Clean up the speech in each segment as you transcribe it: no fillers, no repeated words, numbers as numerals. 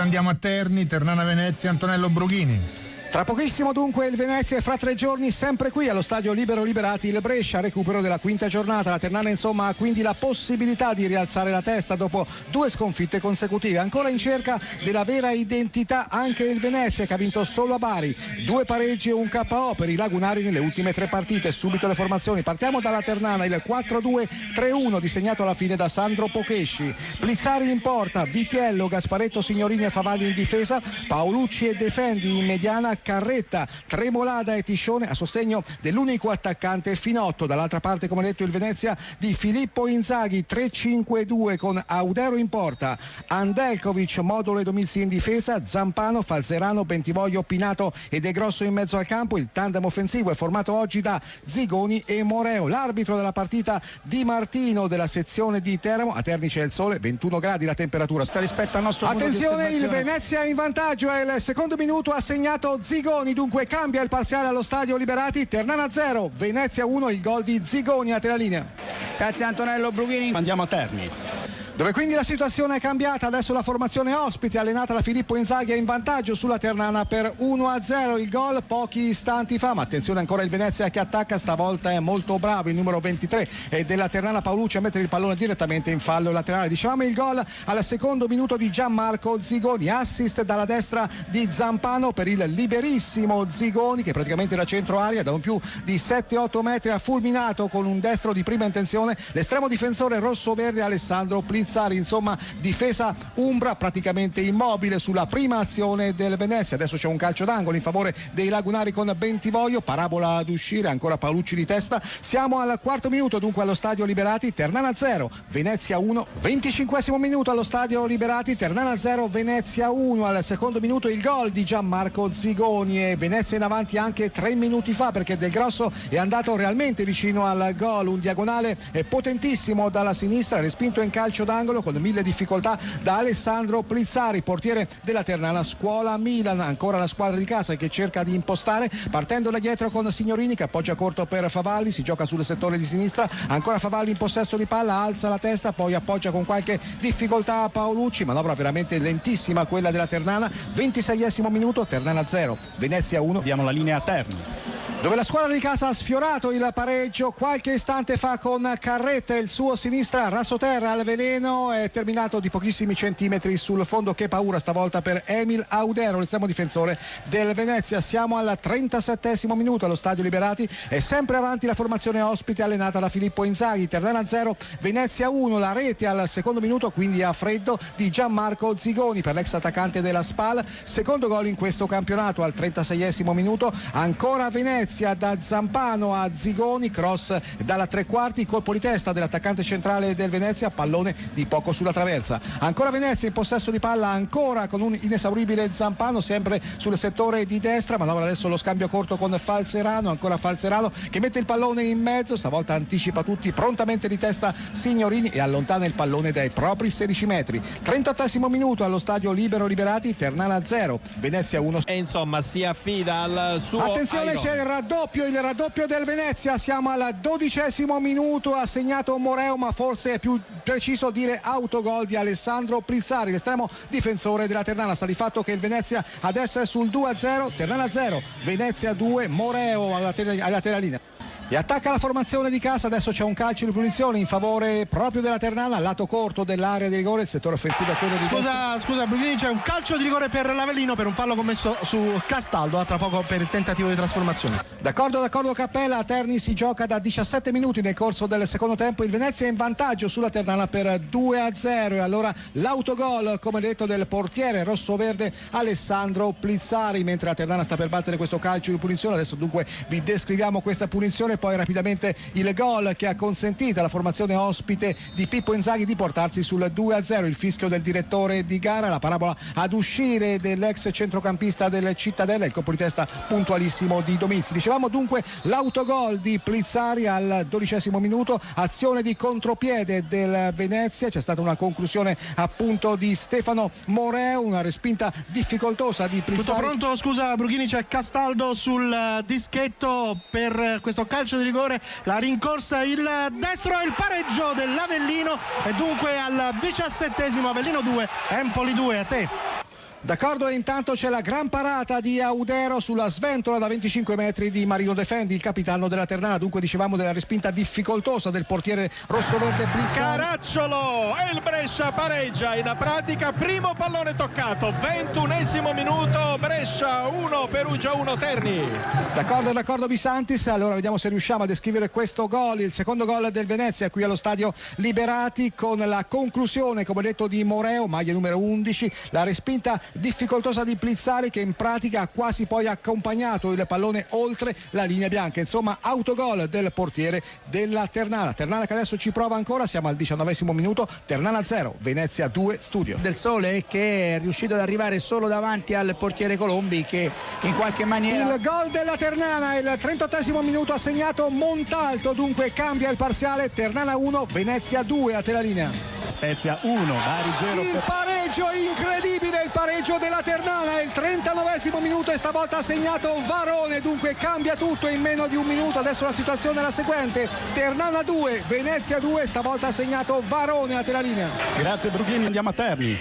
Ora andiamo a Terni, Ternana Venezia, Antonello Brughini. Tra pochissimo dunque il Venezia e fra 3 giorni sempre qui allo stadio Libero Liberati il Brescia, recupero della quinta giornata. La Ternana insomma ha quindi la possibilità di rialzare la testa dopo 2 sconfitte consecutive. Ancora in cerca della vera identità anche il Venezia, che ha vinto solo a Bari, 2 pareggi e un KO per i lagunari nelle ultime 3 partite. Subito le formazioni, partiamo dalla Ternana, il 4-2-3-1 disegnato alla fine da Sandro Pocesci. Plizzari in porta, Vitiello, Gasparetto, Signorini e Favalli in difesa, Paolucci e Defendi in mediana, Carretta, Tremolada e Tiscione a sostegno dell'unico attaccante Finotto. Dall'altra parte, come detto, il Venezia di Filippo Inzaghi, 3-5-2 con Audero in porta, Andelkovic, Modulo e Domizzi in difesa, Zampano, Falzerano, Bentivoglio, Pinato e De Grosso in mezzo al campo. Il tandem offensivo è formato oggi da Zigoni e Moreo. L'arbitro della partita Di Martino della sezione di Teramo. A Terni c'è il sole, 21 gradi la temperatura. Rispetto al nostro attenzione, il Venezia in vantaggio, è il secondo minuto, ha segnato Zigoni, dunque cambia il parziale allo stadio Liberati. Ternana 0, Venezia 1, il gol di Zigoni. A te la linea. Grazie Antonello Brughini. Andiamo a Terni, dove quindi la situazione è cambiata. Adesso la formazione ospite allenata da Filippo Inzaghi è in vantaggio sulla Ternana per 1-0. Il gol pochi istanti fa, ma attenzione ancora il Venezia che attacca, stavolta è molto bravo il numero 23 della Ternana, Paolucci, a mettere il pallone direttamente in fallo laterale. Dicevamo il gol al secondo minuto di Gianmarco Zigoni, assist dalla destra di Zampano per il liberissimo Zigoni, che praticamente da centro aria da non più di 7-8 metri ha fulminato con un destro di prima intenzione l'estremo difensore rosso-verde Alessandro Plizzari. Insomma, difesa umbra praticamente immobile sulla prima azione del Venezia. Adesso c'è un calcio d'angolo in favore dei lagunari con Bentivoglio, parabola ad uscire, ancora Paolucci di testa. Siamo al quarto minuto dunque allo stadio Liberati, Ternana 0, Venezia 1. 25esimo minuto allo stadio Liberati, Ternana 0, Venezia 1. Al secondo minuto il gol di Gianmarco Zigoni e Venezia in avanti anche 3 minuti fa, perché Del Grosso è andato realmente vicino al gol. Un diagonale potentissimo dalla sinistra, respinto in calcio d'angolo con 1000 difficoltà da Alessandro Plizzari, portiere della Ternana. Scuola Milan, ancora la squadra di casa che cerca di impostare, partendo da dietro con Signorini che appoggia corto per Favalli, si gioca sul settore di sinistra, ancora Favalli in possesso di palla, alza la testa, poi appoggia con qualche difficoltà a Paolucci, manovra veramente lentissima quella della Ternana. 26esimo minuto, Ternana 0, Venezia 1. Diamo la linea a Terni, dove la squadra di casa ha sfiorato il pareggio qualche istante fa con Carretta, il suo sinistra rassoterra al veleno, è terminato di pochissimi centimetri sul fondo. Che paura stavolta per Emil Audero, l'estremo difensore del Venezia. Siamo al 37esimo minuto allo stadio Liberati, è sempre avanti la formazione ospite allenata da Filippo Inzaghi. Ternana 0, Venezia 1, la rete al secondo minuto, quindi a freddo, di Gianmarco Zigoni per l'ex attaccante della SPAL, secondo gol in questo campionato. Al 36esimo minuto ancora Venezia, da Zampano a Zigoni, cross dalla tre quarti, colpo di testa dell'attaccante centrale del Venezia, pallone di poco sulla traversa. Ancora Venezia in possesso di palla, ancora con un inesauribile Zampano, sempre sul settore di destra, manovra adesso lo scambio corto con Falzerano, ancora Falzerano che mette il pallone in mezzo, stavolta anticipa tutti, prontamente di testa Signorini e allontana il pallone dai propri 16 metri. 38esimo minuto allo stadio Libero Liberati, Ternana 0, Venezia 1. E insomma si affida al suo... Attenzione, c'è il raddoppio del Venezia, siamo al 12esimo minuto, ha segnato Moreo, ma forse è più preciso dire autogol di Alessandro Plizzari, l'estremo difensore della Ternana. Sta di fatto che il Venezia adesso è sul 2-0, Ternana 0, Venezia 2, Moreo alla teralina. E attacca la formazione di casa. Adesso c'è un calcio di punizione in favore proprio della Ternana, lato corto dell'area di rigore, il settore offensivo è quello di scusa Brughini, c'è un calcio di rigore per l'Avellino per un fallo commesso su Castaldo a tra poco per il tentativo di trasformazione. D'accordo Cappella. A Terni si gioca da 17 minuti nel corso del secondo tempo, il Venezia è in vantaggio sulla Ternana per 2-0 e allora l'autogol, come detto, del portiere rosso-verde Alessandro Plizzari, mentre la Ternana sta per battere questo calcio di punizione. Adesso dunque vi descriviamo questa punizione, poi rapidamente il gol che ha consentito alla formazione ospite di Pippo Inzaghi di portarsi sul 2-0. Il fischio del direttore di gara, la parabola ad uscire dell'ex centrocampista del Cittadella, il colpo di testa puntualissimo di Domizzi. Dicevamo dunque l'autogol di Plizzari al 12esimo minuto, azione di contropiede del Venezia, c'è stata una conclusione appunto di Stefano Moreo, una respinta difficoltosa di Plizzari. Tutto pronto? Scusa Brughini, c'è Castaldo sul dischetto per questo calcio di rigore, la rincorsa, il destro e il pareggio dell'Avellino, e dunque al 17esimo Avellino 2, Empoli 2. A te. D'accordo, e intanto c'è la gran parata di Audero sulla sventola da 25 metri di Marino Defendi, il capitano della Ternana. Dunque dicevamo della respinta difficoltosa del portiere rossoverde Blizzani. Caracciolo e il Brescia pareggia in pratica, primo pallone toccato, 21esimo minuto, Brescia 1 Perugia 1 Terni. D'accordo Bisantis, allora vediamo se riusciamo a descrivere questo gol, il secondo gol del Venezia qui allo stadio Liberati, con la conclusione, come detto, di Moreo, maglia numero 11, la respinta difficoltosa di Plizzari che in pratica ha quasi poi accompagnato il pallone oltre la linea bianca. Insomma, autogol del portiere della Ternana che adesso ci prova ancora. Siamo al 19esimo minuto, Ternana 0 Venezia 2 studio. Del Sole che è riuscito ad arrivare solo davanti al portiere Colombi, che in qualche maniera... Il gol della Ternana, il 38esimo minuto, ha segnato Montalto, dunque cambia il parziale, Ternana 1 Venezia 2. A te la linea. Spezia 1, Bari 0. Il pareggio incredibile, il pareggio della Ternana, il 39esimo minuto, e stavolta ha segnato Varone, dunque cambia tutto in meno di un minuto. Adesso la situazione è la seguente: Ternana 2 Venezia 2, stavolta ha segnato Varone. A te la linea. Grazie Brughini, andiamo a Terni.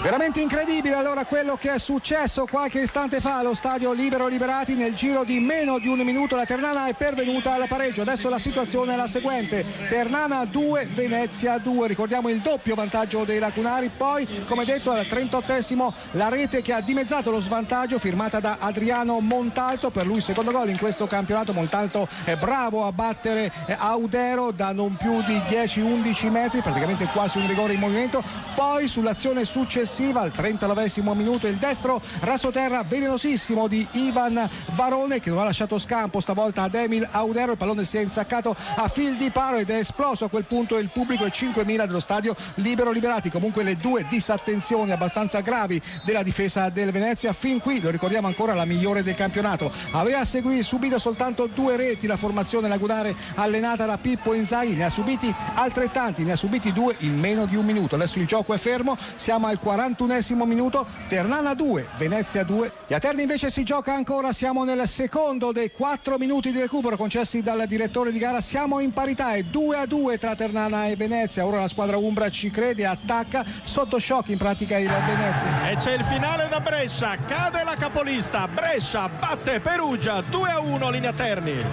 Veramente incredibile allora quello che è successo qualche istante fa allo stadio Libero Liberati. Nel giro di meno di un minuto la Ternana è pervenuta al pareggio. Adesso la situazione è la seguente: Ternana 2 Venezia 2, ricordiamo il doppio vantaggio dei lacunari. Poi, come detto, al 38esimo la rete che ha dimezzato lo svantaggio, firmata da Adriano Montalto, per lui secondo gol in questo campionato. Montalto è bravo a battere Audero da non più di 10-11 metri, praticamente quasi un rigore in movimento. Poi sull'azione successiva, al 39esimo minuto, il destro rasoterra velenosissimo di Ivan Varone, che non ha lasciato scampo stavolta ad Emil Audero. Il pallone si è insaccato a fil di paro ed è esploso a quel punto il pubblico e 5.000 dello stadio Libero Liberati. Comunque le due disattenzioni abbastanza gravi della difesa del Venezia. Fin qui, lo ricordiamo ancora, la migliore del campionato. Aveva subito soltanto 2 reti la formazione lagunare allenata da Pippo Inzaghi, ne ha subiti altrettanti, ne ha subiti 2 in meno di un minuto. Adesso il gioco è fermo, siamo al 41esimo minuto, Ternana 2 Venezia 2. E a Terni invece si gioca ancora, siamo nel secondo dei 4 minuti di recupero concessi dal direttore di gara. Siamo in parità, è 2-2 tra Ternana e Venezia. Ora la squadra umbra ci crede, attacca, sotto shock in pratica il Venezia. E c'è il finale da Brescia, cade la capolista, Brescia batte Perugia 2-1, linea Terni.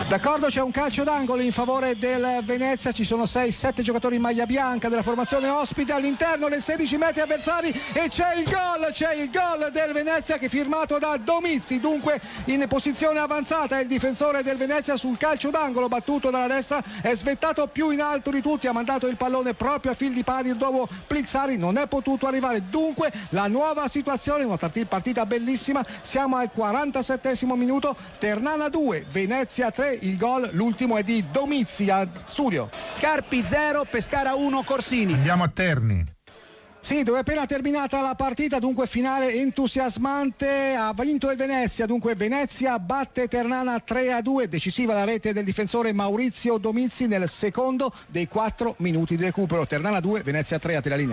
D'accordo, c'è un calcio d'angolo in favore del Venezia, ci sono 6-7 giocatori in maglia bianca della formazione ospite all'interno dei 16 metri avversari, e c'è il gol del Venezia che è firmato da Domizzi. Dunque in posizione avanzata il difensore del Venezia sul calcio d'angolo battuto dalla destra, è svettato più in alto di tutti, ha mandato il pallone proprio a fil di pari dopo Plizzari, non è potuto arrivare. Dunque la nuova situazione, una partita bellissima. Siamo al 47esimo minuto, Ternana 2 Venezia 3. Il gol, l'ultimo, è di Domizzi a studio. Carpi 0 Pescara 1 Corsini. Andiamo a Terni. Sì, dove è appena terminata la partita, dunque finale entusiasmante, ha vinto il Venezia, dunque Venezia batte Ternana 3-2, decisiva la rete del difensore Maurizio Domizzi nel secondo dei 4 minuti di recupero. Ternana 2 Venezia 3, a te la linea.